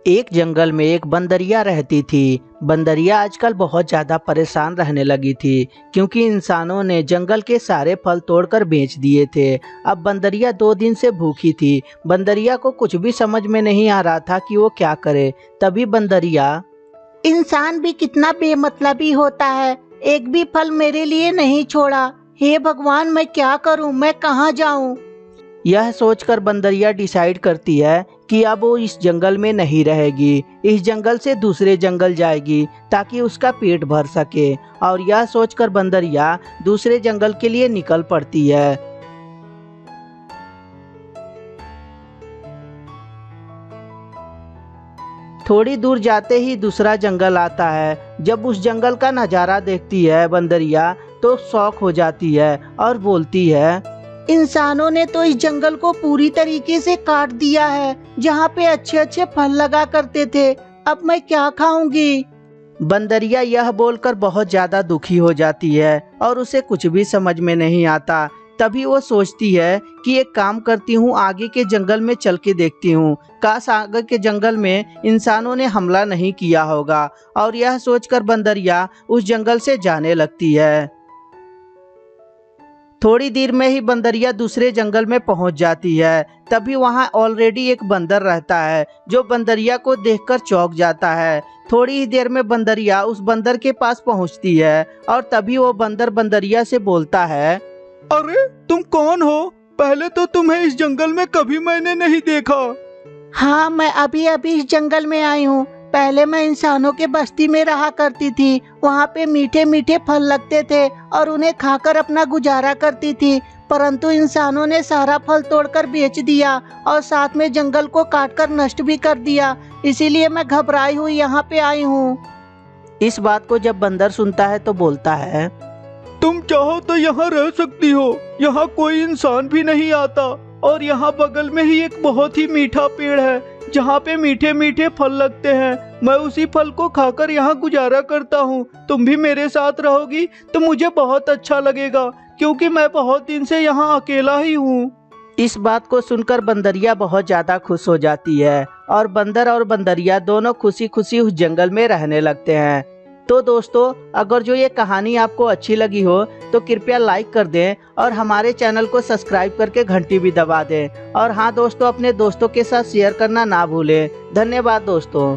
एक जंगल में एक बंदरिया रहती थी। बंदरिया आजकल बहुत ज़्यादा परेशान रहने लगी थी क्योंकि इंसानों ने जंगल के सारे फल तोड़कर बेच दिए थे। अब बंदरिया 2 दिन से भूखी थी। बंदरिया को कुछ भी समझ में नहीं आ रहा था कि वो क्या करे। तभी बंदरिया, इंसान भी कितना बेमतलबी होता है, एक भी फल मेरे लिए नहीं छोड़ा। हे भगवान, मैं क्या करूं, मैं कहां जाऊं? यह सोचकर बंदरिया डिसाइड करती है कि अब वो इस जंगल में नहीं रहेगी, इस जंगल से दूसरे जंगल जाएगी ताकि उसका पेट भर सके। और यह सोचकर बंदरिया दूसरे जंगल के लिए निकल पड़ती है। थोड़ी दूर जाते ही दूसरा जंगल आता है। जब उस जंगल का नज़ारा देखती है बंदरिया तो शॉक हो जाती है और बोलती है, इंसानों ने तो इस जंगल को पूरी तरीके से काट दिया है, जहाँ पे अच्छे अच्छे फल लगा करते थे। अब मैं क्या खाऊंगी? बंदरिया यह बोलकर बहुत ज़्यादा दुखी हो जाती है और उसे कुछ भी समझ में नहीं आता। तभी वो सोचती है कि एक काम करती हूँ, आगे के जंगल में चल के देखती हूँ, काश आगे के जंगल में इंसानों ने हमला नहीं किया होगा। और यह सोचकर बंदरिया उस जंगल से जाने लगती है। थोड़ी देर में ही बंदरिया दूसरे जंगल में पहुंच जाती है। तभी वहां ऑलरेडी एक बंदर रहता है जो बंदरिया को देखकर चौंक जाता है। थोड़ी ही देर में बंदरिया उस बंदर के पास पहुंचती है और तभी वो बंदर बंदरिया से बोलता है, अरे तुम कौन हो? पहले तो तुम्हें इस जंगल में कभी मैंने नहीं देखा। हाँ, मैं अभी अभी इस जंगल में आई हूँ। पहले मैं इंसानों के बस्ती में रहा करती थी। वहाँ पे मीठे मीठे फल लगते थे और उन्हें खाकर अपना गुजारा करती थी। परंतु इंसानों ने सारा फल तोड़कर बेच दिया और साथ में जंगल को काटकर नष्ट भी कर दिया। इसीलिए मैं घबराई हुई यहाँ पे आई हूँ। इस बात को जब बंदर सुनता है तो बोलता है, तुम चाहो तो यहाँ रह सकती हो, यहाँ कोई इंसान भी नहीं आता। और यहाँ बगल में ही एक बहुत ही मीठा पेड़ है जहाँ पे मीठे मीठे फल लगते हैं। मैं उसी फल को खाकर यहाँ गुजारा करता हूँ। तुम भी मेरे साथ रहोगी तो मुझे बहुत अच्छा लगेगा, क्योंकि मैं बहुत दिन से यहाँ अकेला ही हूँ। इस बात को सुनकर बंदरिया बहुत ज़्यादा खुश हो जाती है और बंदर और बंदरिया दोनों खुशी खुशी उस जंगल में रहने लगते हैं। तो दोस्तों, अगर जो ये कहानी आपको अच्छी लगी हो तो कृपया लाइक कर दें और हमारे चैनल को सब्सक्राइब करके घंटी भी दबा दें। और हाँ दोस्तों, अपने दोस्तों के साथ शेयर करना ना भूलें। धन्यवाद दोस्तों।